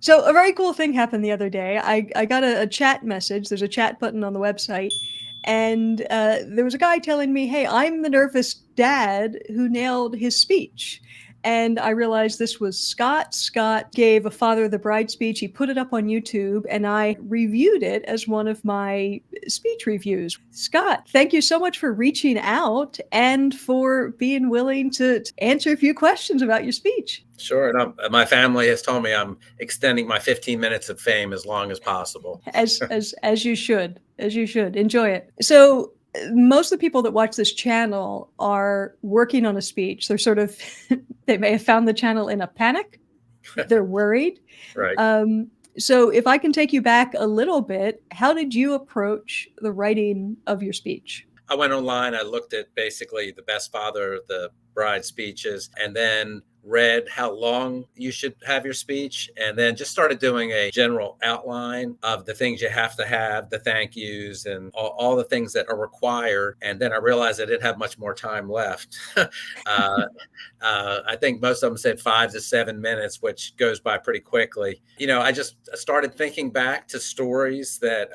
So a very cool thing happened the other day. I got a chat message. There's a chat button on the website, and there was a guy telling me, "Hey, I'm the nervous dad who nailed his speech." And I realized this was Scott. Scott gave a Father of the Bride speech. He put it up on YouTube, and I reviewed it as one of my speech reviews. Scott, thank you so much for reaching out and for being willing to answer a few questions about your speech. Sure. And my family has told me I'm extending my 15 minutes of fame as long as possible. As you should, as you should. Enjoy it. So, most of the people that watch this channel are working on a speech. They're sort of they may have found the channel in a panic. They're worried. Right. So if I can take you back a little bit, how did you approach the writing of your speech? I went online, I looked at basically the best father of the bride speeches, and then read how long you should have your speech, and then just started doing a general outline of the things you have to have, the thank yous, and all the things that are required. And then I realized I didn't have much more time left. I think most of them said 5 to 7 minutes, which goes by pretty quickly. I just started thinking back to stories that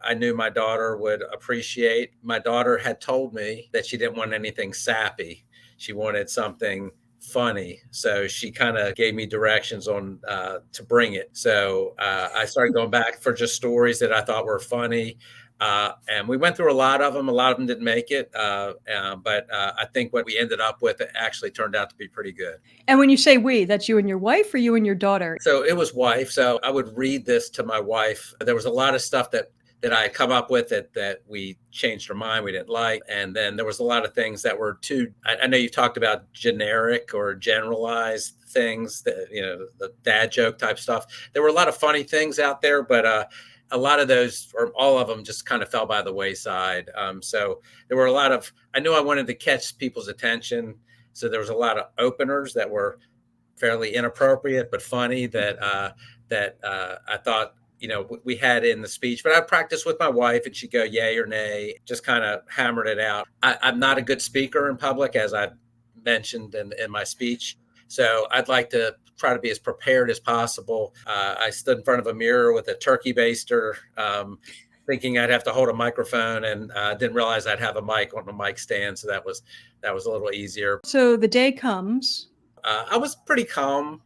I knew my daughter would appreciate. My daughter had told me that she didn't want anything sappy. She wanted something funny. So she kind of gave me directions on to bring it. So I started going back for just stories that I thought were funny. And we went through a lot of them. A lot of them didn't make it. But I think what we ended up with actually turned out to be pretty good. And when you say we, that's you and your wife or you and your daughter? So it was wife. So I would read this to my wife. There was a lot of stuff that I had come up with that we changed our mind, we didn't like. And then there was a lot of things that were too, I know you talked about generic or generalized things, that, the dad joke type stuff. There were a lot of funny things out there, but a lot of those, or all of them, just kind of fell by the wayside. So there were a lot of, I knew I wanted to catch people's attention. So there was a lot of openers that were fairly inappropriate but funny that I thought we had in the speech. But I practiced with my wife, and she'd go yay or nay, just kind of hammered it out. I'm not a good speaker in public, as I've mentioned in my speech, so I'd like to try to be as prepared as possible. I stood in front of a mirror with a turkey baster, thinking I'd have to hold a microphone, and didn't realize I'd have a mic on the mic stand, so that was a little easier. So the day comes. I was pretty calm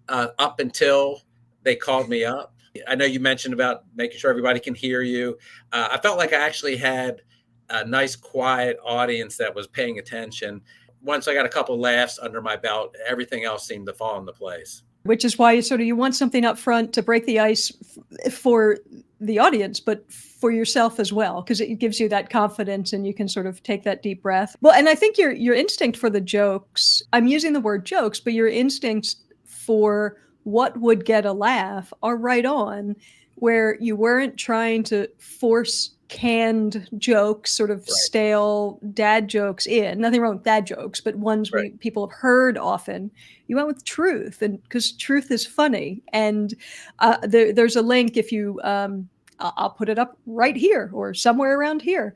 up until they called me up. I know you mentioned about making sure everybody can hear you. I felt like I actually had a nice, quiet audience that was paying attention. Once I got a couple laughs under my belt, everything else seemed to fall into place. Which is why you want something up front to break the ice for the audience, but for yourself as well, because it gives you that confidence and you can sort of take that deep breath. Well, and I think your instinct for the jokes, I'm using the word jokes, but your instincts for what would get a laugh are right on, where you weren't trying to force canned jokes, sort of Right. stale dad jokes in. Nothing wrong with dad jokes, but ones Right. people have heard often. You went with truth, and because truth is funny. And there's a link if you I'll put it up right here or somewhere around here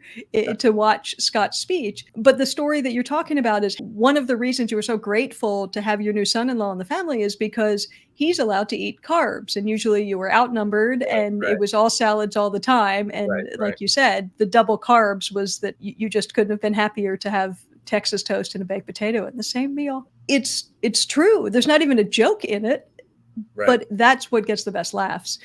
to watch Scott's speech. But the story that you're talking about is one of the reasons you were so grateful to have your new son-in-law in the family is because he's allowed to eat carbs. And usually you were outnumbered and Right. it was all salads all the time. And Right. like you said, the double carbs was that you just couldn't have been happier to have Texas toast and a baked potato in the same meal. It's true. There's not even a joke in it, Right. but that's what gets the best laughs.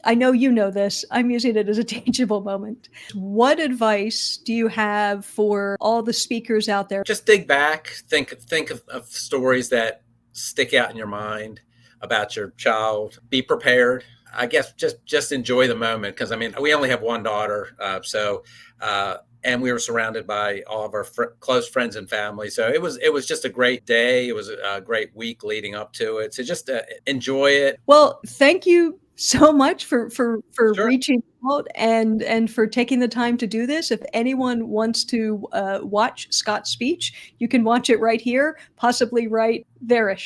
I know you know this. I'm using it as a teachable moment. What advice do you have for all the speakers out there? Just dig back, think of stories that stick out in your mind about your child. Be prepared. I guess just enjoy the moment, because I mean we only have one daughter, and we were surrounded by all of our close friends and family. So it was just a great day. It was a great week leading up to it. So just enjoy it. Well, thank you so much for Sure. reaching out and for taking the time to do this. If anyone wants to watch Scott's speech, you can watch it right here, possibly right there-ish.